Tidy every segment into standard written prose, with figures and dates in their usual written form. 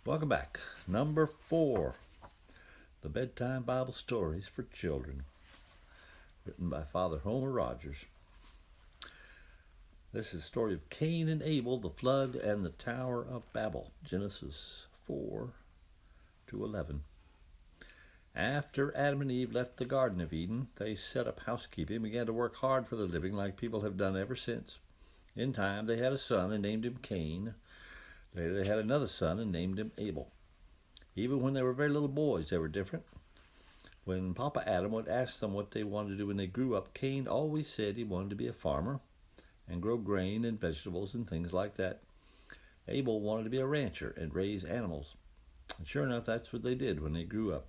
Welcome back. Number 4, the Bedtime Bible Stories for Children, written by Father Homer Rogers. This is the story of Cain and Abel, the flood, and the Tower of Babel, Genesis 4-11. After Adam and Eve left the Garden of Eden, they set up housekeeping and began to work hard for their living like people have done ever since. In time, they had a son and named him Cain. Later, they had another son and named him Abel. Even when they were very little boys, they were different. When Papa Adam would ask them what they wanted to do when they grew up, Cain always said he wanted to be a farmer and grow grain and vegetables and things like that. Abel wanted to be a rancher and raise animals. And sure enough, that's what they did when they grew up.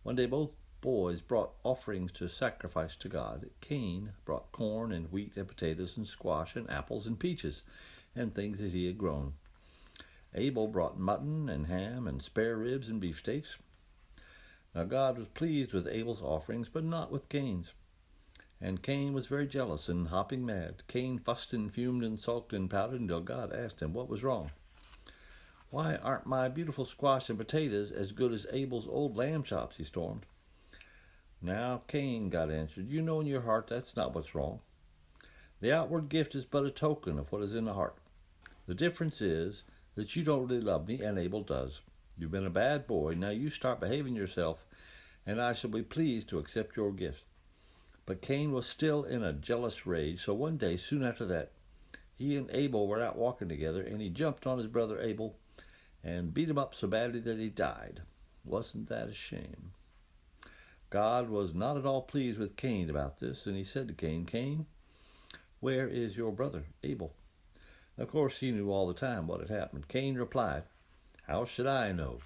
One day, both boys brought offerings to sacrifice to God. Cain brought corn and wheat and potatoes and squash and apples and peaches and things that he had grown. Abel brought mutton and ham and spare ribs and beefsteaks. Now God was pleased with Abel's offerings, but not with Cain's. And Cain was very jealous and hopping mad. Cain fussed and fumed and sulked and pouted until God asked him what was wrong. "Why aren't my beautiful squash and potatoes as good as Abel's old lamb chops?" he stormed. "Now, Cain," God answered, "you know in your heart that's not what's wrong. The outward gift is but a token of what is in the heart. The difference is that you don't really love me, and Abel does. You've been a bad boy. Now you start behaving yourself, and I shall be pleased to accept your gift." But Cain was still in a jealous rage, so one day, soon after that, he and Abel were out walking together, and he jumped on his brother Abel and beat him up so badly that he died. Wasn't that a shame? God was not at all pleased with Cain about this, and he said to Cain, "Cain, where is your brother Abel?" Of course, he knew all the time what had happened. Cain replied, "How should I know?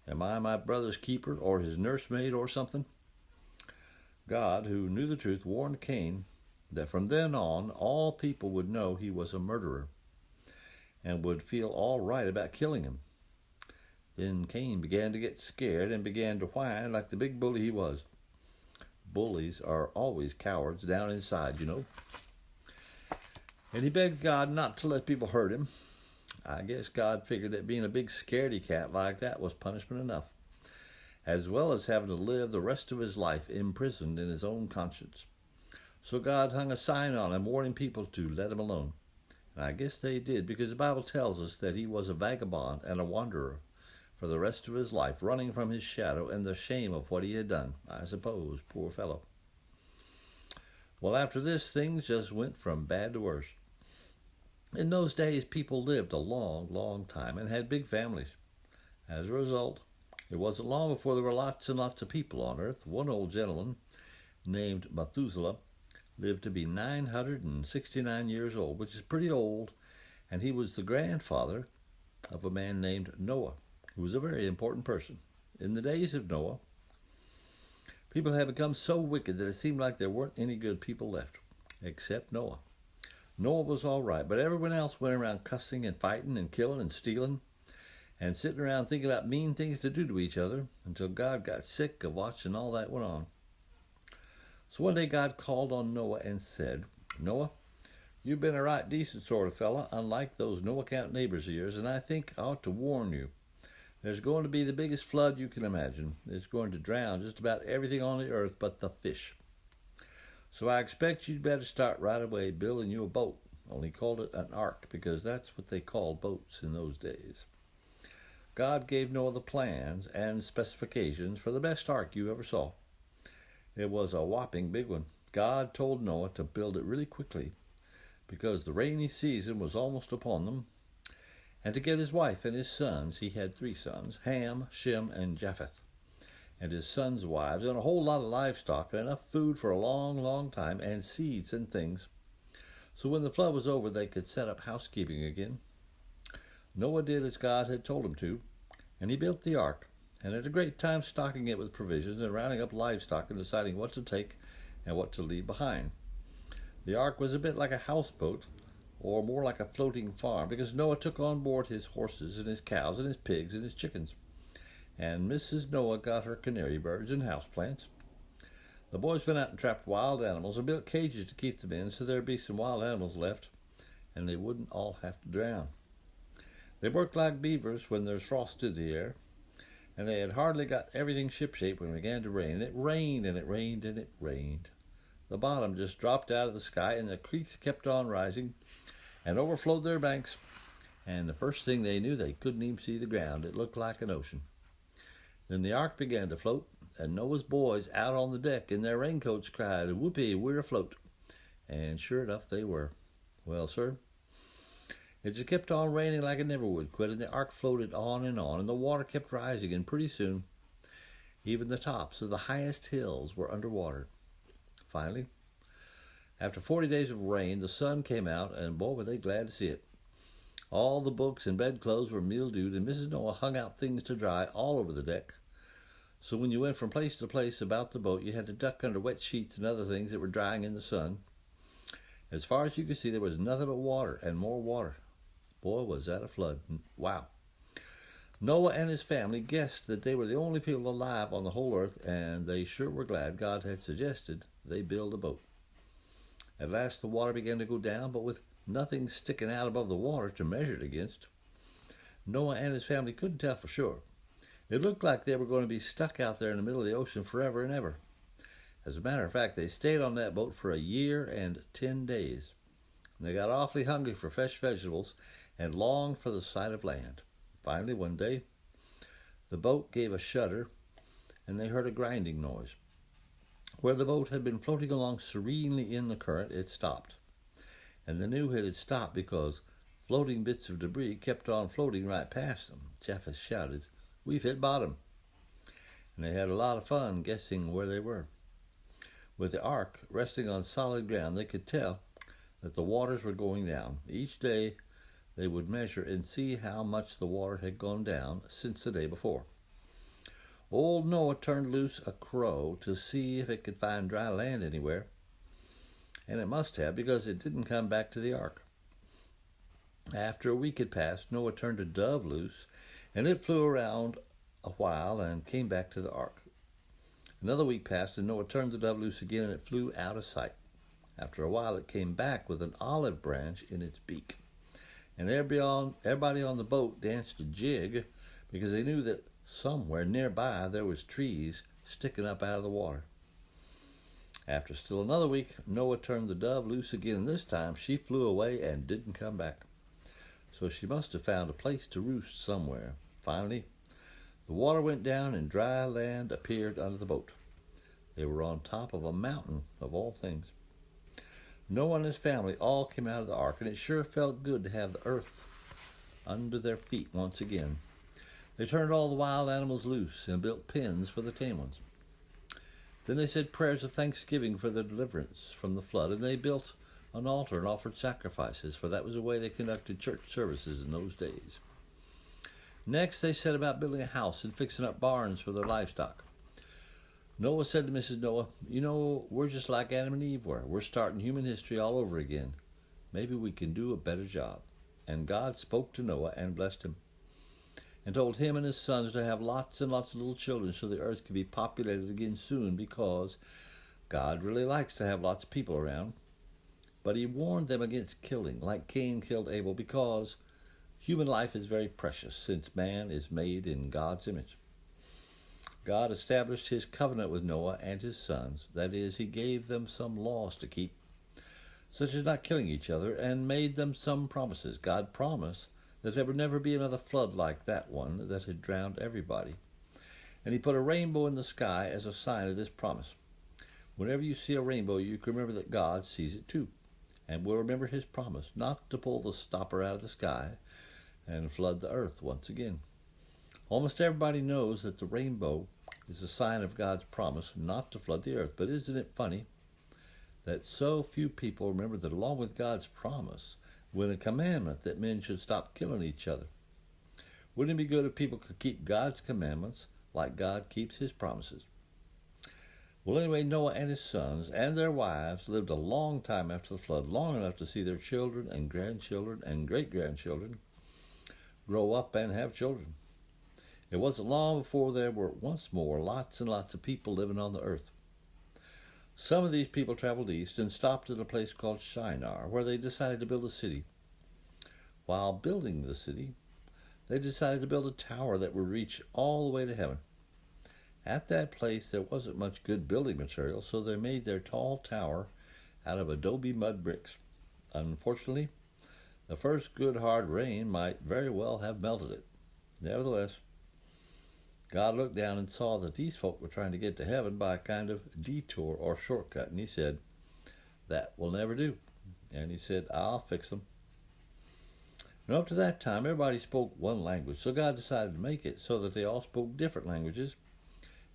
Am I my brother's keeper or his nursemaid or something?" God, who knew the truth, warned Cain that from then on all people would know he was a murderer and would feel all right about killing him. Then Cain began to get scared and began to whine like the big bully he was. Bullies are always cowards down inside, you know. And he begged God not to let people hurt him. I guess God figured that being a big scaredy cat like that was punishment enough, as well as having to live the rest of his life imprisoned in his own conscience. So God hung a sign on him warning people to let him alone. And I guess they did, because the Bible tells us that he was a vagabond and a wanderer for the rest of his life, running from his shadow and the shame of what he had done, I suppose, poor fellow. Well, after this, things just went from bad to worse. In those days, people lived a long, long time and had big families. As a result, it wasn't long before there were lots and lots of people on earth. One old gentleman named Methuselah lived to be 969 years old, which is pretty old, and he was the grandfather of a man named Noah, who was a very important person. In the days of Noah, people had become so wicked that it seemed like there weren't any good people left, except Noah. Noah was all right, but everyone else went around cussing and fighting and killing and stealing and sitting around thinking about mean things to do to each other until God got sick of watching all that went on. So one day God called on Noah and said, "Noah, you've been a right decent sort of fella, unlike those no-account neighbors of yours, and I think I ought to warn you. There's going to be the biggest flood you can imagine. It's going to drown just about everything on the earth but the fish. So I expect you'd better start right away building you a boat." Only called it an ark because that's what they called boats in those days. God gave Noah the plans and specifications for the best ark you ever saw. It was a whopping big one. God told Noah to build it really quickly because the rainy season was almost upon them, and to get his wife and his sons. He had 3 sons, Ham, Shem, and Japheth, and his sons' wives, and a whole lot of livestock, and enough food for a long, long time, and seeds and things. So when the flood was over, they could set up housekeeping again. Noah did as God had told him to, and he built the ark, and had a great time stocking it with provisions and rounding up livestock and deciding what to take and what to leave behind. The ark was a bit like a houseboat, or more like a floating farm, because Noah took on board his horses and his cows and his pigs and his chickens. And Mrs. Noah got her canary birds and houseplants. The boys went out and trapped wild animals and built cages to keep them in so there'd be some wild animals left, and they wouldn't all have to drown. They worked like beavers when there's frost in the air, and they had hardly got everything shipshape when it began to rain. It rained and it rained and it rained. The bottom just dropped out of the sky, and the creeks kept on rising and overflowed their banks. And the first thing they knew, they couldn't even see the ground. It looked like an ocean. Then the ark began to float, and Noah's boys out on the deck in their raincoats cried, "Whoopee, we're afloat." And sure enough, they were. Well, sir, it just kept on raining like it never would quit, and the ark floated on, and the water kept rising, and pretty soon, even the tops of the highest hills were underwater. Finally, after 40 days of rain, the sun came out, and boy, were they glad to see it. All the books and bedclothes were mildewed, and Mrs. Noah hung out things to dry all over the deck. So when you went from place to place about the boat, you had to duck under wet sheets and other things that were drying in the sun. As far as you could see, there was nothing but water and more water. Boy, was that a flood. Wow. Noah and his family guessed that they were the only people alive on the whole earth, and they sure were glad God had suggested they build a boat. At last the water began to go down, but with nothing sticking out above the water to measure it against. Noah and his family couldn't tell for sure. It looked like they were going to be stuck out there in the middle of the ocean forever and ever. As a matter of fact, they stayed on that boat for a year and 10 days. They got awfully hungry for fresh vegetables and longed for the sight of land. Finally, one day, the boat gave a shudder, and they heard a grinding noise. Where the boat had been floating along serenely in the current, it stopped. And they knew it had stopped because floating bits of debris kept on floating right past them. Jeff shouted, "We've hit bottom." And they had a lot of fun guessing where they were. With the ark resting on solid ground, they could tell that the waters were going down. Each day they would measure and see how much the water had gone down since the day before. Old Noah turned loose a crow to see if it could find dry land anywhere, and it must have, because it didn't come back to the ark. After a week had passed, Noah turned a dove loose, and it flew around a while and came back to the ark. Another week passed, and Noah turned the dove loose again, and it flew out of sight. After a while, it came back with an olive branch in its beak. And everybody on the boat danced a jig because they knew that somewhere nearby there was trees sticking up out of the water. After still another week, Noah turned the dove loose again, and this time she flew away and didn't come back. So she must have found a place to roost somewhere. Finally, the water went down and dry land appeared under the boat. They were on top of a mountain, of all things. Noah and his family all came out of the ark, and it sure felt good to have the earth under their feet once again. They turned all the wild animals loose and built pens for the tame ones. Then they said prayers of thanksgiving for their deliverance from the flood, and they built an altar and offered sacrifices, for that was the way they conducted church services in those days. Next, they set about building a house and fixing up barns for their livestock. Noah said to Mrs. Noah, "You know, we're just like Adam and Eve were. We're starting human history all over again. Maybe we can do a better job." And God spoke to Noah and blessed him, and told him and his sons to have lots and lots of little children so the earth could be populated again soon, because God really likes to have lots of people around. But he warned them against killing, like Cain killed Abel, because human life is very precious, since man is made in God's image. God established his covenant with Noah and his sons. That is, he gave them some laws to keep, such as not killing each other, and made them some promises. God promised that there would never be another flood like that one that had drowned everybody. And he put a rainbow in the sky as a sign of this promise. Whenever you see a rainbow, you can remember that God sees it too, and will remember his promise not to pull the stopper out of the sky and flood the earth once again. Almost everybody knows that the rainbow is a sign of God's promise not to flood the earth. But isn't it funny that so few people remember that along with God's promise went a commandment that men should stop killing each other? Wouldn't it be good if people could keep God's commandments like God keeps his promises? Well, anyway, Noah and his sons and their wives lived a long time after the flood, long enough to see their children and grandchildren and great-grandchildren grow up and have children. It wasn't long before there were once more lots and lots of people living on the earth. Some of these people traveled east and stopped at a place called Shinar, where they decided to build a city. While building the city, they decided to build a tower that would reach all the way to heaven. At that place, there wasn't much good building material, so they made their tall tower out of adobe mud bricks. Unfortunately, the first good hard rain might very well have melted it. Nevertheless, God looked down and saw that these folk were trying to get to heaven by a kind of detour or shortcut, and he said, "That will never do." And he said, "I'll fix them." Now, up to that time, everybody spoke one language, so God decided to make it so that they all spoke different languages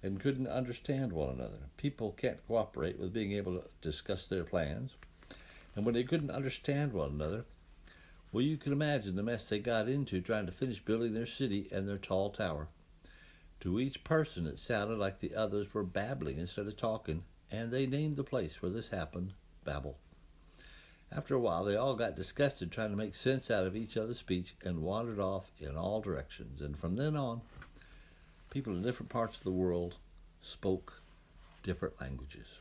and couldn't understand one another. People can't cooperate with being able to discuss their plans. And when they couldn't understand one another, well, you can imagine the mess they got into trying to finish building their city and their tall tower. To each person, it sounded like the others were babbling instead of talking, and they named the place where this happened Babel. After a while, they all got disgusted trying to make sense out of each other's speech and wandered off in all directions. And from then on, people in different parts of the world spoke different languages.